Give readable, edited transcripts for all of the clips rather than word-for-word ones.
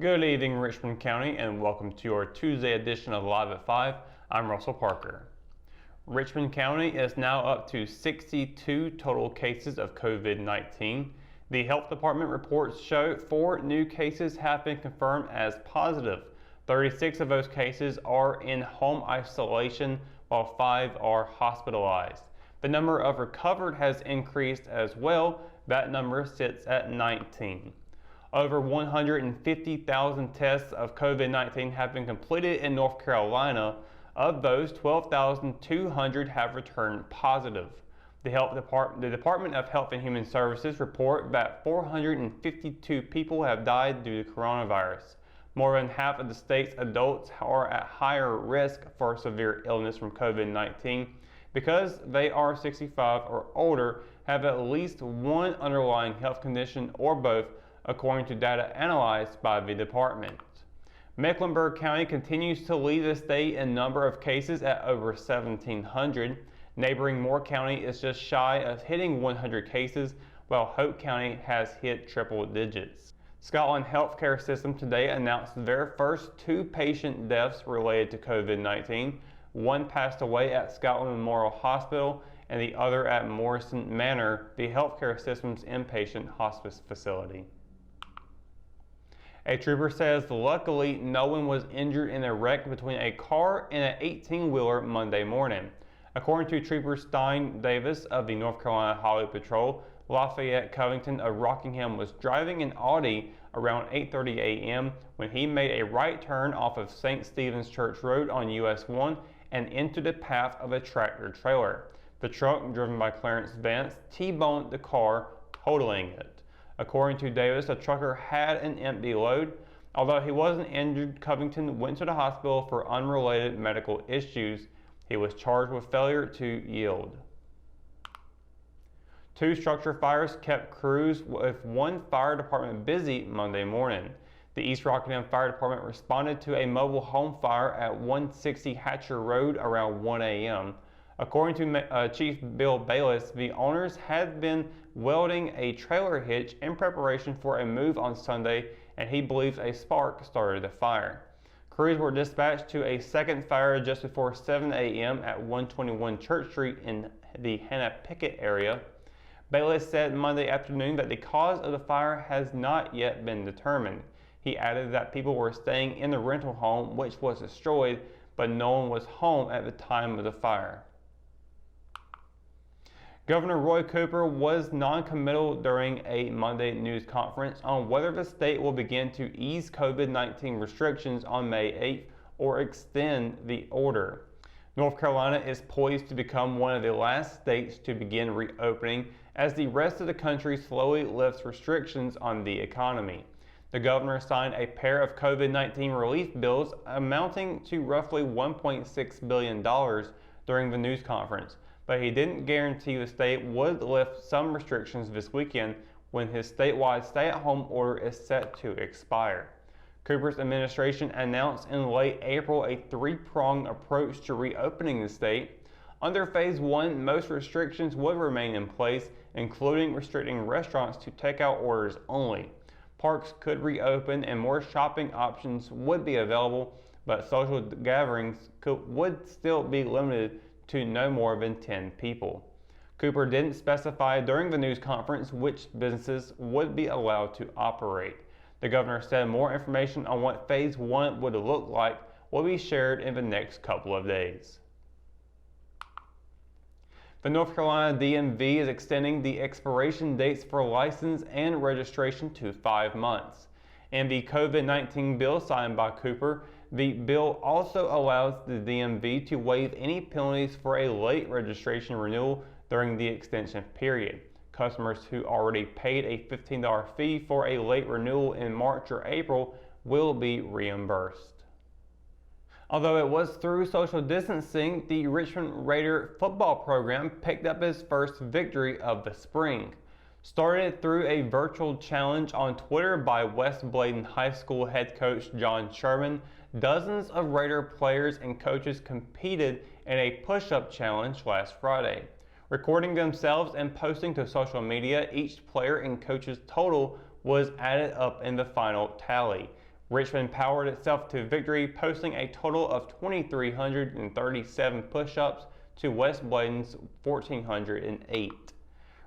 Good evening, Richmond County, and welcome to your Tuesday edition of Live at 5. I'm Russell Parker. Richmond County is now up to 62 total cases of COVID-19. The health department reports show 4 new cases have been confirmed as positive. 36 of those cases are in home isolation, while 5 are hospitalized. The number of recovered has increased as well. That number sits at 19. Over 150,000 tests of COVID-19 have been completed in North Carolina. Of those, 12,200 have returned positive. The Department of Health and Human Services report that 452 people have died due to coronavirus. More than half of the state's adults are at higher risk for severe illness from COVID-19 because they are 65 or older, have at least one underlying health condition, or both, according to data analyzed by the department. Mecklenburg County continues to lead the state in number of cases at over 1,700. Neighboring Moore County is just shy of hitting 100 cases, while Hope County has hit triple digits. Scotland Healthcare System today announced their first 2 patient deaths related to COVID-19. One passed away at Scotland Memorial Hospital and the other at Morrison Manor, the healthcare system's inpatient hospice facility. A trooper says luckily no one was injured in a wreck between a car and an 18-wheeler Monday morning. According to Trooper Stein Davis of the North Carolina Highway Patrol, Lafayette Covington of Rockingham was driving an Audi around 8:30 a.m. when he made a right turn off of St. Stephen's Church Road on US 1 and into the path of a tractor trailer. The truck, driven by Clarence Vance, T-boned the car, totaling it. According to Davis, the trucker had an empty load. Although he wasn't injured, Covington went to the hospital for unrelated medical issues. He was charged with failure to yield. 2 structure fires kept crews with one fire department busy Monday morning. The East Rockingham Fire Department responded to a mobile home fire at 160 Hatcher Road around 1 a.m. According to Chief Bill Bayless, the owners had been welding a trailer hitch in preparation for a move on Sunday, and he believes a spark started the fire. Crews were dispatched to a second fire just before 7 a.m. at 121 Church Street in the Hannah Pickett area. Bayless said Monday afternoon that the cause of the fire has not yet been determined. He added that people were staying in the rental home, which was destroyed, but no one was home at the time of the fire. Governor Roy Cooper was non-committal during a Monday news conference on whether the state will begin to ease COVID-19 restrictions on May 8th or extend the order. North Carolina is poised to become one of the last states to begin reopening as the rest of the country slowly lifts restrictions on the economy. The governor signed a pair of COVID-19 relief bills amounting to roughly $1.6 billion during the news conference, but he didn't guarantee the state would lift some restrictions this weekend when his statewide stay-at-home order is set to expire. Cooper's administration announced in late April a 3-pronged approach to reopening the state. Under Phase 1, most restrictions would remain in place, including restricting restaurants to takeout orders only. Parks could reopen and more shopping options would be available, but social gatherings would still be limited to no more than 10 people. Cooper didn't specify during the news conference which businesses would be allowed to operate. The governor said more information on what Phase 1 would look like will be shared in the next couple of days. The North Carolina DMV is extending the expiration dates for license and registration to 5 months. In the COVID-19 bill signed by Cooper, the bill also allows the DMV to waive any penalties for a late registration renewal during the extension period. Customers who already paid a $15 fee for a late renewal in March or April will be reimbursed. Although it was through social distancing, the Richmond Raider football program picked up its first victory of the spring. Started through a virtual challenge on Twitter by West Bladen High School head coach John Sherman, dozens of Raider players and coaches competed in a push-up challenge last Friday. Recording themselves and posting to social media, each player and coach's total was added up in the final tally. Richmond powered itself to victory, posting a total of 2,337 push-ups to West Bladen's 1,408.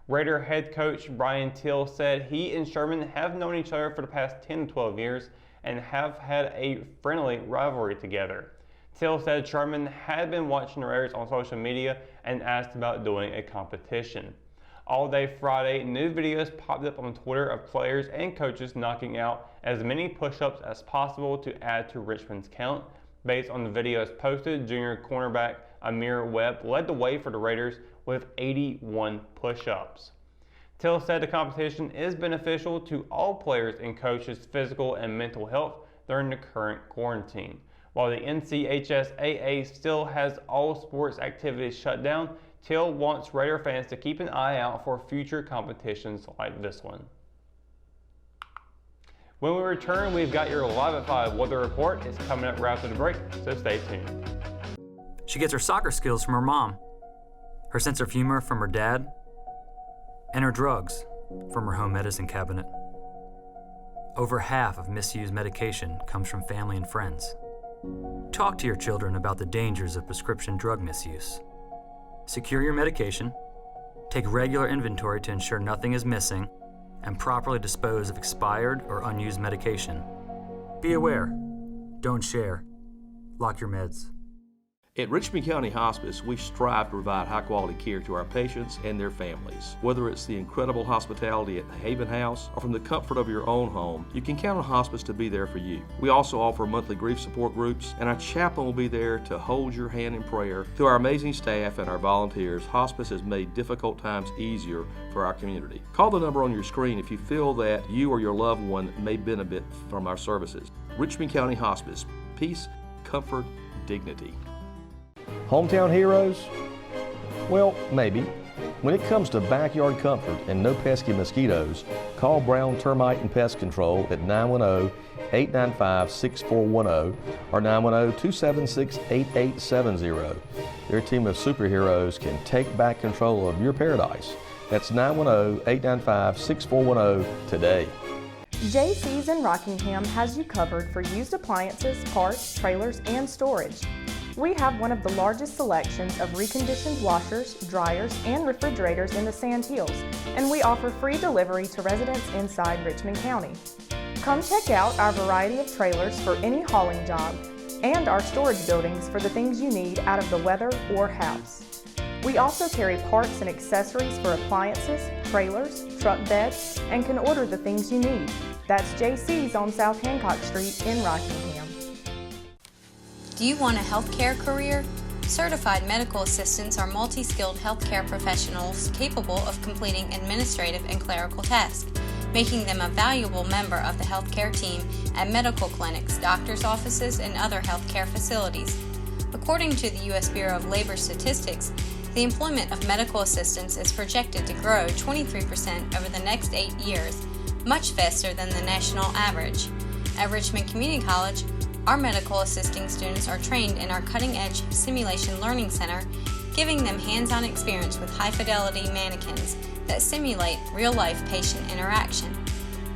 Raider head coach Brian Teal said he and Sherman have known each other for the past 10 to 12 years and have had a friendly rivalry together. Teal said Sherman had been watching the Raiders on social media and asked about doing a competition. All day Friday, new videos popped up on Twitter of players and coaches knocking out as many push-ups as possible to add to Richmond's count. Based on the videos posted, junior cornerback Amir Webb led the way for the Raiders with 81 push-ups. Till said the competition is beneficial to all players and coaches' physical and mental health during the current quarantine. While the NCHSAA still has all sports activities shut down, Till wants Raider fans to keep an eye out for future competitions like this one. When we return, we've got your Live at 5 weather report. It's coming up right after the break, so stay tuned. She gets her soccer skills from her mom, her sense of humor from her dad, and her drugs from her home medicine cabinet. Over half of misused medication comes from family and friends. Talk to your children about the dangers of prescription drug misuse. Secure your medication, take regular inventory to ensure nothing is missing, and properly dispose of expired or unused medication. Be aware. Don't share. Lock your meds. At Richmond County Hospice, we strive to provide high-quality care to our patients and their families. Whether it's the incredible hospitality at the Haven House or from the comfort of your own home, you can count on Hospice to be there for you. We also offer monthly grief support groups, and our chaplain will be there to hold your hand in prayer. Through our amazing staff and our volunteers, Hospice has made difficult times easier for our community. Call the number on your screen if you feel that you or your loved one may benefit from our services. Richmond County Hospice. Peace, comfort, dignity. Hometown heroes? Well, maybe. When it comes to backyard comfort and no pesky mosquitoes, call Brown Termite and Pest Control at 910-895-6410 or 910-276-8870. Their team of superheroes can take back control of your paradise. That's 910-895-6410 today. JC's in Rockingham has you covered for used appliances, parts, trailers, and storage. We have one of the largest selections of reconditioned washers, dryers, and refrigerators in the Sand Hills, and we offer free delivery to residents inside Richmond County. Come check out our variety of trailers for any hauling job and our storage buildings for the things you need out of the weather or house. We also carry parts and accessories for appliances, trailers, truck beds, and can order the things you need. That's JC's on South Hancock Street in Rockingham. Do you want a healthcare career? Certified medical assistants are multi-skilled healthcare professionals capable of completing administrative and clerical tasks, making them a valuable member of the healthcare team at medical clinics, doctors' offices, and other healthcare facilities. According to the U.S. Bureau of Labor Statistics, the employment of medical assistants is projected to grow 23% over the next 8 years, much faster than the national average. At Richmond Community College, our medical assisting students are trained in our cutting-edge simulation learning center, giving them hands-on experience with high-fidelity mannequins that simulate real-life patient interaction.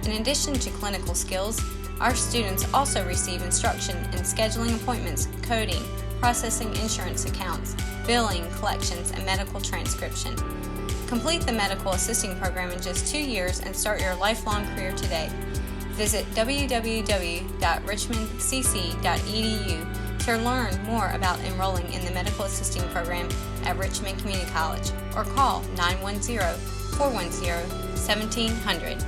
In addition to clinical skills, our students also receive instruction in scheduling appointments, coding, processing insurance accounts, billing, collections, and medical transcription. Complete the medical assisting program in just 2 years and start your lifelong career today. Visit www.richmondcc.edu to learn more about enrolling in the medical assisting program at Richmond Community College or call 910-410-1700.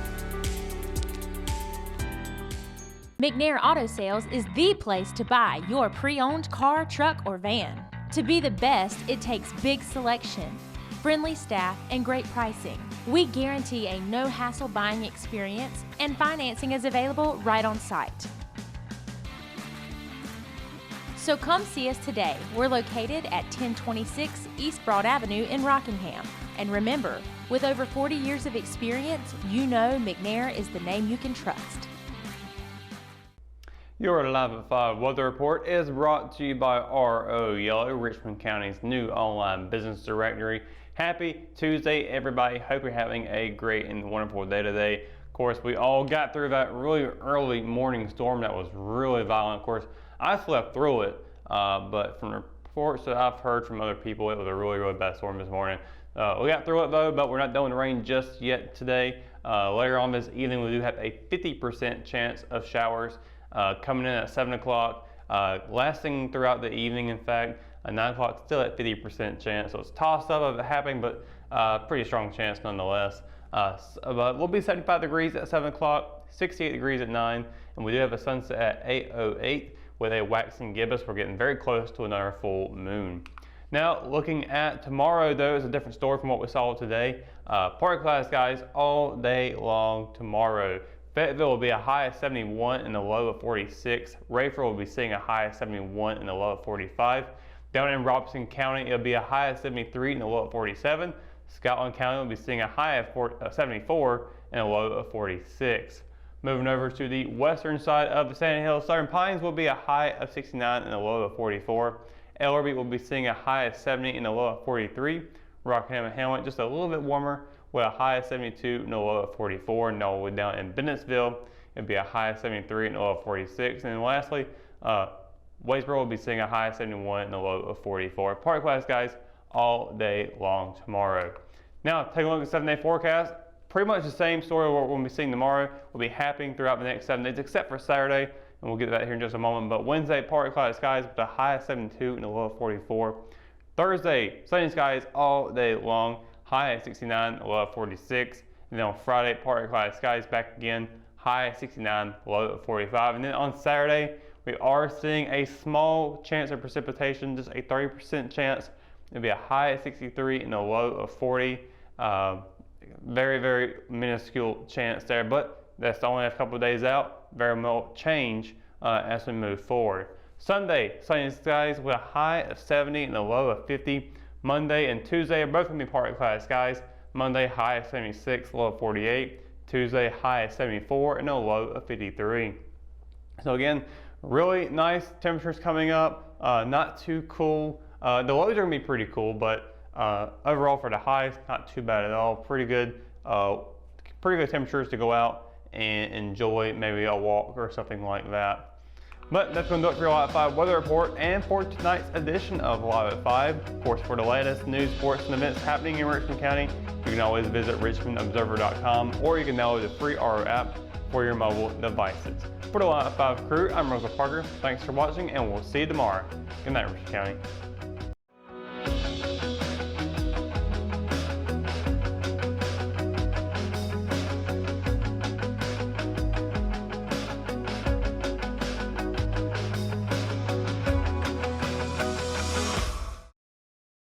McNair Auto Sales is the place to buy your pre-owned car, truck, or van. To be the best, it takes big selection, friendly staff, and great pricing. We guarantee a no-hassle buying experience, and financing is available right on site. So come see us today. We're located at 1026 East Broad Avenue in Rockingham. And remember, with over 40 years of experience, you know McNair is the name you can trust. Your Live at 5 weather report is brought to you by RO Yellow, Richmond County's new online business directory. Happy Tuesday, everybody. Hope you're having a great and wonderful day today. course, we all got through that really early morning storm that was really violent. Of course, I slept through it, but from reports that I've heard from other people, it was a really, really bad storm this morning. We got through it though, but we're not done with the rain just yet today. Later on this evening, we do have a 50% chance of showers coming in at 7 o'clock, lasting throughout the evening. In fact, 9 o'clock still at 50% chance, so it's tossed up of it happening, but pretty strong chance nonetheless. But we'll be 75 degrees at 7 o'clock, 68 degrees at 9, and we do have a sunset at 8:08 with a waxing gibbous. We're getting very close to another full moon. Now, looking at tomorrow, though, is a different story from what we saw today. Party cloud skies all day long tomorrow. Fayetteville will be a high of 71 and a low of 46. Rayford will be seeing a high of 71 and a low of 45. Down in Robeson County, it'll be a high of 73 and a low of 47. Scotland County will be seeing a high of 74 and a low of 46. Moving over to the western side of the Sandy Hills, Southern Pines will be a high of 69 and a low of 44. Ellerby will be seeing a high of 70 and a low of 43. Rockingham and Hamlet just a little bit warmer with a high of 72 and a low of 44. And all the way down in Bennettsville, it'll be a high of 73 and a low of 46. And then lastly, Wadesboro will be seeing a high of 71 and a low of 44. Party cloud skies all day long tomorrow. Now, take a look at the 7-day forecast. Pretty much the same story what we'll be seeing tomorrow will be happening throughout the next 7 days, except for Saturday, and we'll get to that here in just a moment. But Wednesday, partly cloudy skies with a high of 72 and a low of 44. Thursday, sunny skies all day long, high of 69, a low of 46. And then on Friday, partly cloudy skies back again, high of 69, low of 45. And then on Saturday, we are seeing a small chance of precipitation, just a 30% chance. It'll be a high of 63 and a low of 40. Very, very minuscule chance there, but that's only a couple of days out. Very much change as we move forward. Sunday, sunny skies with a high of 70 and a low of 50. Monday and Tuesday are both going to be partly cloudy skies. Monday, high of 76, low of 48. Tuesday, high of 74 and a low of 53. So again, really nice temperatures coming up. Not too cool. The lows are going to be pretty cool, but overall for the highs, not too bad at all. Pretty good temperatures to go out and enjoy maybe a walk or something like that. But that's going to do it for your Live at 5 weather report and for tonight's edition of Live at 5. Of course, for the latest news, sports, and events happening in Richmond County, you can always visit richmondobserver.com, or you can download the free RO app for your mobile devices. For the Live at 5 crew, I'm Russell Parker. Thanks for watching, and we'll see you tomorrow. Good night, Richmond County.